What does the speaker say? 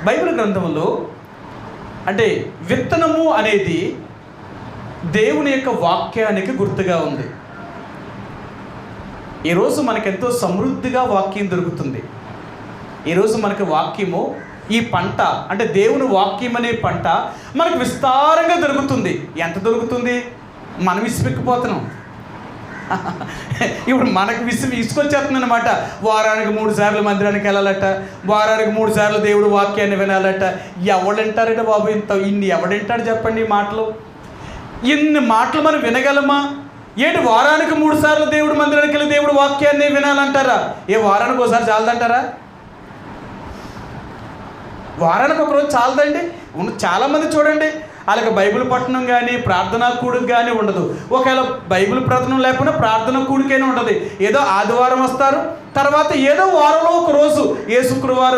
Bible గ్రంథంలో అంటే విత్తనము అనేది దేవుని యొక్క వాక్యానికి గుర్తుగా ఉంది. ఈరోజు మనకెంతో సమృద్ధిగా వాక్యం దొరుకుతుంది. ఈరోజు మనకి వాక్యము, ఈ పంట అంటే దేవుని వాక్యం అనే పంట మనకు విస్తారంగా దొరుకుతుంది. ఎంత దొరుకుతుంది? మనం విసిపెక్కిపోతున్నాం. ఇప్పుడు మనకు ఇసుకొచ్చేస్తుంది అనమాట. వారానికి 3 సార్లు మందిరానికి వెళ్ళాలట, వారానికి 3 సార్లు దేవుడు వాక్యాన్ని వినాలట. ఎవడంటారంటే బాబు, ఇన్ని ఎవడంటాడు చెప్పండి? ఈ మాటలు, ఇన్ని మాటలు మనం వినగలమా? ఏంటి వారానికి 3 సార్లు దేవుడు మందిరానికి వెళ్ళి దేవుడు వాక్యాన్ని వినాలంటారా? వారానికి ఒకసారి చాలదంటారా? వారానికి ఒకరోజు చాలదండి. చాలామంది చూడండి, వాళ్ళకి బైబిల్ పఠనం కానీ ప్రార్థనా కూడిక కానీ ఉండదు. ఒకవేళ బైబిల్ పఠనం లేకపోయినా ప్రార్థనా కూడికైనా ఉండదు. ఏదో ఆదివారం వస్తారు, తర్వాత ఏదో వారంలో ఒక రోజు, ఏ శుక్రవారం